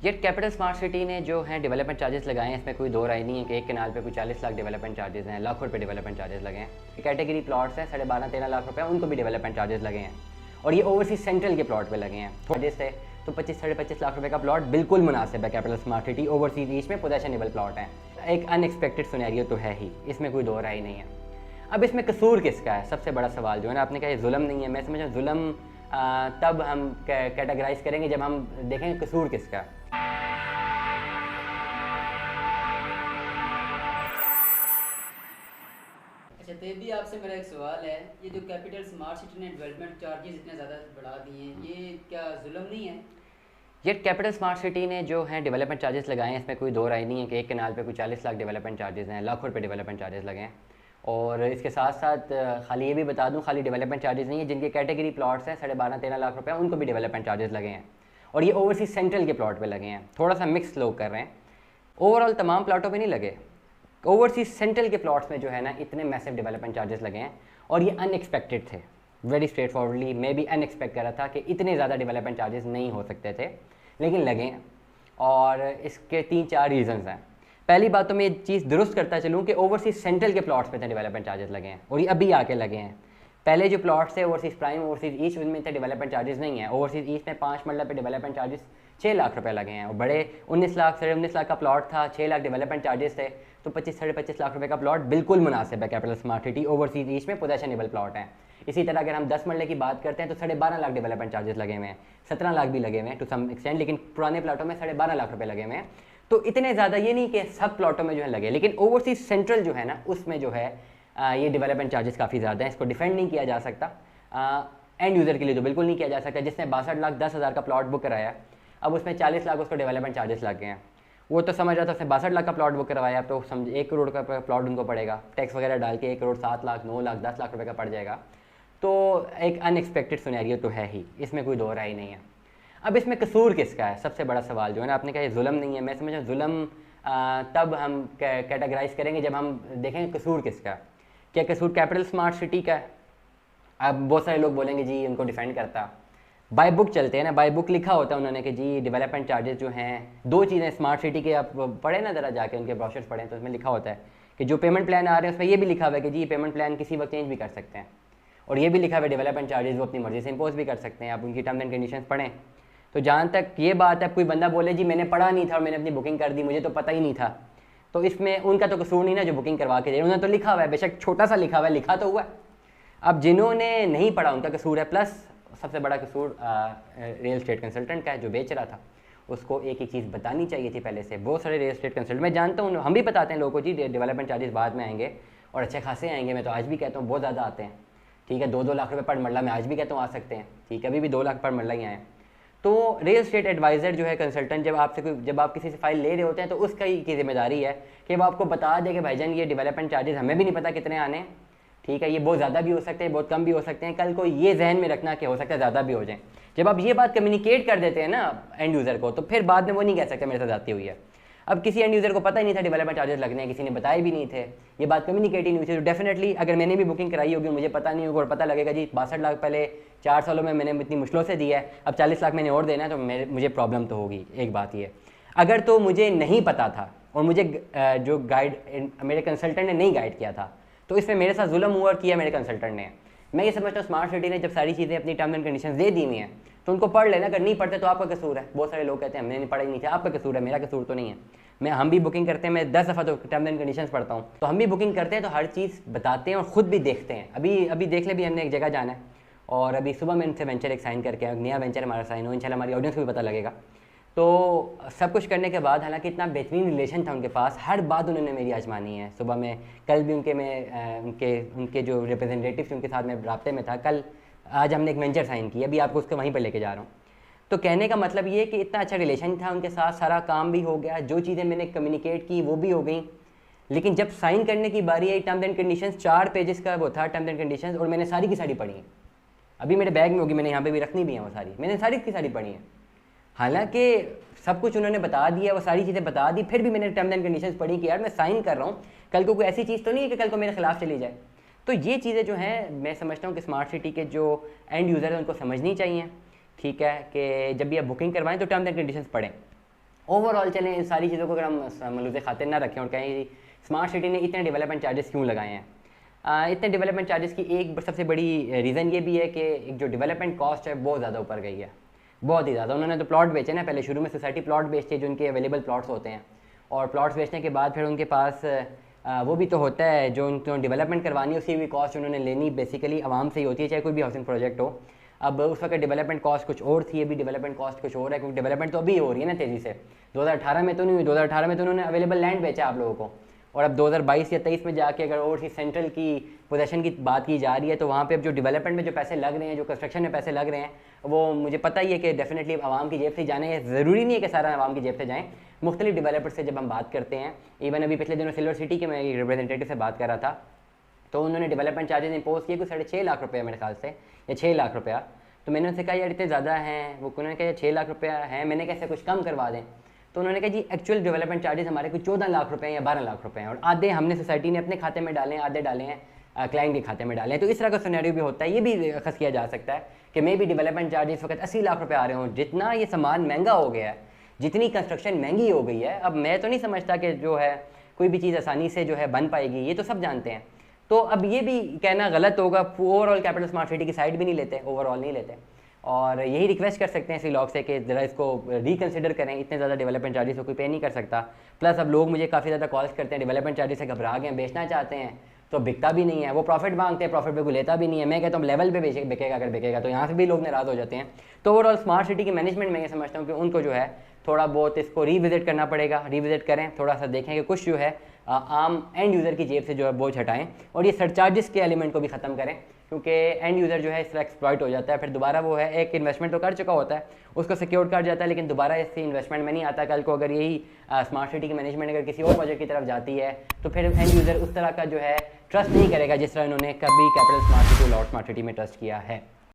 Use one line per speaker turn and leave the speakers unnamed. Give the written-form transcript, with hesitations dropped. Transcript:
Yet capital smart city ने जो है डेवलपमेंट चार्जेस लगाए हैं, इसमें कोई दो राय नहीं है कि एक कनाल पे कोई 40 लाख डेवलपमेंट चार्जेस हैं, लाखों रुपए डेवलपमेंट चार्जेस लगे हैं। कैटेगरी प्लॉट्स हैं 12.5-13 लाख रुपए, उनको भी डेवलपमेंट चार्जेस लगे हैं और ये ओवरसीज सेंट्रल के प्लॉट पे लगे हैं। थोड़े से तो 25-25.5 लाख रुपए का प्लॉट बिल्कुल मुनासिब है capital smart city overseas each में पोजेशनेबल प्लॉट है। एक अनएक्सपेक्टेड सिनेरियो तो है ही, इसमें कोई दो राय नहीं है। अब इसमें कसूर किसका है, सबसे बड़ा सवाल जो है ना, आपने कहा जुल्म नहीं है, मैं समझ जुल्म तब हम कैटेगराइज करेंगे जब हम देखेंगे कसूर किसका है।
अच्छा, तो भी आपसे मेरा एक सवाल है, ये जो कैपिटल स्मार्ट सिटी ने डेवलपमेंट चार्जेस इतने ज़्यादा बढ़ा दिए हैं, ये क्या जुल्म नहीं है?
ये कैपिटल स्मार्ट सिटी ने जो है डेवलपमेंट चार्जेस लगाए हैं, इसमें कोई दो राय नहीं है कि एक कनाल पे कोई 40 लाख डेवलपमेंट चार्जेस हैं, लाखों रुपए डेवलपमेंट चार्जेस लगे हैं। और इसके साथ साथ खाली ये भी बता दूं, खाली डेवलपमेंट चार्जेस नहीं है, जिनके कैटेगरी प्लॉट्स हैं 12.5-13 लाख रुपए, उनको भी डेवलपमेंट चार्जेस लगे हैं और ये ओवरसीज सेंट्रल के प्लॉट पे लगे हैं। थोड़ा सा मिक्स लोग कर रहे हैं, ओवरऑल तमाम प्लॉटों पे नहीं लगे। ओवरसीज सेंट्रल के प्लॉट्स में जो है ना इतने मैसिव डेवलपमेंट चार्जेस लगे हैं और ये अनएक्सपेक्टेड थे। वेरी स्ट्रेट फॉरवर्डली मैं भी अनएक्सपेक्ट कर रहा था कि इतने ज़्यादा डेवलपमेंट चार्जेस नहीं हो सकते थे, लेकिन लगे हैं। और इसके 3-4 रीजंस हैं। पहली बात तो मैं ये चीज़ दुरुस्त करता चलूँ कि ओवरसीज सेंट्रल के प्लॉट्स पे थे डेवलपमेंट चार्जेस लगे हैं और ये अभी आके लगे हैं। पहले जो प्लॉट्स थे ओवरसीज प्राइम, ओवरसीज ईस्ट, उनमें इतने डेवलपमेंट चार्जेस नहीं है। ओवरसीज ईस्ट में 5 मरला पे डेवलपमेंट चार्जेस 6 लाख रुपए लगे हैं और बड़े 19 लाख 19.5 लाख का प्लॉट था, 6 लाख डेवलपमेंट चार्जेस थे, तो 25-25.5 लाख रुपए का प्लॉट बिल्कुल मुनासिब है capital smart city overseas east में पोजेशनेबल प्लॉट है। इसी तरह अगर हम 10 मरले की बात करते हैं तो 12.5 लाख डेवलपमेंट चार्जेस लगे हुए हैं, 17 लाख भी लगे हुए हैं टू सम एक्सटेंट, लेकिन पुराने प्लॉटों में 12.5 लाख रुपए लगे हुए हैं। तो इतने ज़्यादा ये नहीं कि सब प्लॉटों में जो है लगे, लेकिन ओवरसीज सेंट्रल जो है ना उसमें जो है ये डेवलपमेंट चार्जेस काफ़ी ज़्यादा हैं। इसको डिफेंड नहीं किया जा सकता, एंड यूज़र के लिए तो बिल्कुल नहीं किया जा सकता। जिसने 62,10,000 का प्लॉट बुक कराया, अब उसमें 40 लाख उसको डेवलपमेंट चार्जेस लग गए हैं। वो तो समझ रहा था उसने 62 लाख का प्लॉट बुक करवाया, तो समझ 1 करोड़ का प्लॉट उनको पड़ेगा, टैक्स वगैरह डाल के 1 करोड़ 7 लाख 9 लाख 10 लाख रुपए का पड़ जाएगा। तो एक अनएक्सपेक्टेड सिनेरियो तो है ही, इसमें कोई दो राय नहीं है। अब इसमें कसूर किसका है, सबसे बड़ा सवाल जो है ना, आपने कहा जुल्म नहीं है, मैं समझ जुल्म तब हम कैटेगराइज करेंगे जब हम देखेंगे कसूर किसका है। क्या कसूर कैपिटल स्मार्ट सिटी का है? अब बहुत सारे लोग बोलेंगे जी उनको डिफेंड करता, बाय बुक चलते हैं ना, बाय बुक लिखा होता है उन्होंने कि जी डेवलपमेंट चार्जेस जो हैं, दो चीज़ें स्मार्ट सिटी के, आप पढ़े ना ज़रा जाके उनके ब्रोशर्स पढ़ें तो उसमें लिखा होता है कि जो पेमेंट प्लान आ रहे हैं उसमें ये भी लिखा हुआ है कि जी पेमेंट प्लान किसी वक्त चेंज भी कर सकते हैं, और ये भी लिखा हुआ है डेवलपमेंट चार्जेस वो अपनी मर्जी से इम्पोज भी कर सकते हैं। आप उनकी टर्म्स एंड कंडीशंस पढ़ें। तो जहाँ तक ये बात है, कोई बंदा बोले जी मैंने पढ़ा नहीं था और मैंने अपनी बुकिंग कर दी, मुझे तो पता ही नहीं था, तो इसमें उनका तो कसूर नहीं ना जो बुकिंग करवा के दे, उन्होंने तो लिखा हुआ है, बेशक छोटा सा लिखा हुआ है, लिखा तो हुआ है। अब जिन्होंने नहीं पढ़ा उनका कसूर है, प्लस सबसे बड़ा कसूर रियल एस्टेट कंसल्टेंट का है जो बेच रहा था, उसको एक चीज़ बतानी चाहिए थी पहले से। बहुत सारे रियल एस्टेट कंसल्टेंट मैं जानता हूँ, हम भी बताते हैं लोगों को जी डेवलपमेंट चार्जेस बाद में आएंगे और अच्छे खासे आएंगे, मैं तो आज भी कहता हूँ बहुत ज़्यादा आते हैं, ठीक है, 2-2 लाख रुपए पर मरला मैं आज भी कहता हूँ आ सकते हैं, ठीक है, अभी भी 2 लाख पर मरला ही आए। तो रियल एस्टेट एडवाइज़र जो है कंसल्टेंट, जब आप किसी से फाइल ले रहे होते हैं तो उसका ही की जिम्मेदारी है कि वो आपको बता दे कि भाईजान ये डेवलपमेंट चार्जेस हमें भी नहीं पता कितने आने हैं, ठीक है, ये बहुत ज़्यादा भी हो सकते हैं, बहुत कम भी हो सकते हैं, कल को ये जहन में रखना कि हो सकता है ज़्यादा भी हो जाए। जब आप ये बात कम्युनिकेट कर देते हैं ना एंड यूज़र को, तो फिर बाद में वो नहीं कह सकते मेरे साथ आती हुई है। अब किसी एंड यूज़र को पता ही नहीं था डेवलपमेंट चार्जेस लगने, किसी ने बताए भी नहीं थे, ये बात कम्युनिकेट ही नहीं हुई थी, तो डेफिनेटली अगर मैंने भी बुकिंग कराई होगी मुझे पता नहीं होगा और पता लगेगा जी 62 लाख पहले 4 सालों में मैंने इतनी मुश्किलों से दिया है, अब 40 लाख मैंने और देना है, तो मुझे प्रॉब्लम तो होगी। एक बात ये, अगर तो मुझे नहीं पता था और मुझे जो गाइड मेरे कंसल्टेंट ने नहीं गाइड किया था, तो इसमें मेरे साथ जुल्म हुआ किया मेरे कंसल्टेंट ने। मैं ये समझता हूँ स्मार्ट सिटी ने जब सारी चीज़ें अपनी टर्म्स एंड कंडीशंस दे दी हुई हैं तो उनको पढ़ लेना, अगर नहीं पढ़ते तो आपका कसूर है। बहुत सारे लोग कहते हैं हमने नहीं पढ़ा ही नहीं था, आपका कसूर है, मेरा कसूर तो नहीं है। हम भी बुकिंग करते हैं, मैं 10 दफ़ा तो टर्म्स एंड कंडीशंस पढ़ता हूँ, तो हम भी बुकिंग करते हैं तो हर चीज़ बताते हैं और ख़ुद भी देखते हैं। अभी देख ले भी हमने एक जगह जाना है और अभी सुबह में इनसे वेंचर एक साइन करके, नया वेंचर हमारा साइन हो, इंशाल्लाह हमारी ऑडियंस को भी पता लगेगा। तो सब कुछ करने के बाद, हालांकि इतना बेहतरीन रिलेशन था उनके पास, हर बात उन्होंने मेरी आजमानी है। सुबह में कल भी उनके जो रिप्रेजेंटेटिव थे उनके साथ मैं राब्ते में था, आज हमने एक वेंचर साइन किया, अभी आपको उसको वहीं पर लेके जा रहा हूँ। तो कहने का मतलब ये कि इतना अच्छा रिलेशन था उनके साथ, सारा काम भी हो गया, जो चीज़ें मैंने कम्युनिकेट की वो भी हो गई, लेकिन जब साइन करने की बारी आई टर्म्स एंड कंडीशंस, 4 पेजेस का वो था टर्म्स एंड कंडीशंस, और मैंने सारी की सारी पढ़ी है। अभी मेरे बैग में होगी, मैंने यहाँ पे भी रखनी भी है, वो सारी मैंने सारी की सारी पढ़ी है। हालांकि सब कुछ उन्होंने बता दिया, वो सारी चीज़ें बता दी, फिर भी मैंने टर्म्स एंड कंडीशंस पढ़ी कि यार मैं साइन कर रहा हूँ, कल को कोई ऐसी चीज़ तो नहीं है कि कल को मेरे खिलाफ चली जाए। तो ये चीज़ें जो हैं मैं समझता हूँ कि स्मार्ट सिटी के जो एंड यूज़र हैं उनको समझनी चाहिए, ठीक है, कि जब भी आप बुकिंग करवाएं तो टर्म्स एंड कंडीशंस पढ़ें। ओवरऑल चलें इन सारी चीज़ों को अगर हम मलूज़ खातिर ना रखें और कहें स्मार्ट सिटी ने इतने डेवलपमेंट चार्जेस क्यों लगाए हैं, इतने डेवलपमेंट चार्जेस की एक सबसे बड़ी रीज़न ये भी है कि एक जो डेवलपमेंट कॉस्ट है बहुत ज़्यादा ऊपर गई है, बहुत ही ज़्यादा। उन्होंने तो प्लॉट बेचे ना, पहले शुरू में सोसाइटी प्लॉट बेचती है जो उनके अवेलेबल प्लॉट्स होते हैं, और प्लॉट्स बेचने के बाद फिर उनके पास वो भी तो होता है जो उनको डेवलपमेंट करवानी है, उसकी भी कॉस्ट उन्होंने लेनी बेसिकली आवाम से ही होती है, चाहे कोई भी हाउसिंग प्रोजेक्ट हो। अब उस वक्त डेवलपमेंट कॉस्ट कुछ और थी, अभी डेवलपमेंट कॉस्ट कुछ और है, क्योंकि डेवलपमेंट तो अभी हो रही है ना तेज़ी से। 2018 में तो नहीं हुई, 2018 में तो उन्होंने अवेलेबल लैंड बेचा आप लोगों को, और अब 2022 या 23 में जाके अगर और सेंट्रल की पोजेशन की बात की जा रही है तो वहाँ पे अब जो डेवलपमेंट में जो पैसे लग रहे हैं, जो कंस्ट्रक्शन में पैसे लग रहे हैं, वो मुझे पता ही है कि डेफिनेटली आवाम की जेब से जाने हैं। ज़रूरी नहीं है कि सारा आवाम की जेब से जाएँ, मुख्तलिफ डेवलपर से जब हम बात करते हैं, इवन अभी पिछले दिनों सिल्वर सिटी के मैं एक रिप्रेजेंटेटिव से बात कर रहा था, तो उन्होंने डेवलपमेंट चार्जेस इम्पोज किए कुछ 6.5 लाख रुपये मेरे ख्याल से, या 6 लाख रुपया। तो मैंने उनसे कहा यार इतने ज़्यादा हैं, वो उन्होंने कहा 6 लाख रुपया है, मैंने कैसे कुछ कम करवा दें। तो उन्होंने कहा जी एक्चुअल डेवलपमेंट चार्जेस हमारे कुछ 14 लाख रुपए या 12 लाख रुपए हैं, और आधे हमने सोसाइटी ने अपने खाते में डाले हैं, आधे डाले हैं क्लाइंट के खाते में डाले हैं। तो इस तरह का सिनेरियो भी होता है, ये भी अखज़ किया जा सकता है कि मे भी डेवलपमेंट चार्जेस इस वक्त 80 लाख रुपये आ रहे हों। जितना ये सामान महंगा हो गया है, जितनी कंस्ट्रक्शन महंगी हो गई है, अब मैं तो नहीं समझता कि जो है कोई भी चीज़ आसानी से जो है बन पाएगी, ये तो सब जानते हैं। तो अब ये भी कहना गलत होगा, ओवरऑल कैपिटल स्मार्ट सिटी की साइड भी नहीं लेते, ओवरऑल नहीं लेते, और यही रिक्वेस्ट कर सकते हैं इसी लोग से कि ज़रा इसको रिकन्सिडर करें। इतने ज़्यादा डेवलपमेंट चार्जेस को कोई पे नहीं कर सकता। प्लस अब लोग मुझे काफ़ी ज़्यादा कॉल्स करते हैं, डेवलपमेंट चार्जेस से घबरा गए, बेचना चाहते हैं तो बिकता भी नहीं है, वो प्रॉफिट मांगते हैं, प्रॉफिट पे कोई लेता भी नहीं है। मैं कहता हूँ लेवल पे बिकेगा, अगर बिकेगा तो यहाँ से भी लोग नाराज़ हो जाते हैं। तो ओवरऑल स्मार्ट सिटी की मैनेजमेंट में ये समझता हूँ कि उनको जो है थोड़ा बहुत इसको रिविजिट करना पड़ेगा, रिविजिट करें, थोड़ा सा देखें कि कुछ जो है आम एंड यूज़र की जेब से जो है बोझ हटाएं, और ये सरचार्जेस के एलिमेंट को भी ख़त्म करें, क्योंकि एंड यूज़र जो है इस तरह एक्सप्लॉइट हो जाता है। फिर दोबारा वो है एक इन्वेस्टमेंट तो कर चुका होता है, उसको सिक्योर कर जाता है, लेकिन दोबारा इससे इन्वेस्टमेंट में नहीं आता। कल को अगर यही स्मार्ट सिटी की मैनेजमेंट अगर किसी और प्रोजेक्ट की तरफ जाती है तो फिर एंड यूज़र उस तरह का जो है ट्रस्ट नहीं करेगा जिस तरह उन्होंने कभी कैपिटल स्मार्ट सिटी और लॉर्ड स्मार्ट सिटी में ट्रस्ट किया है।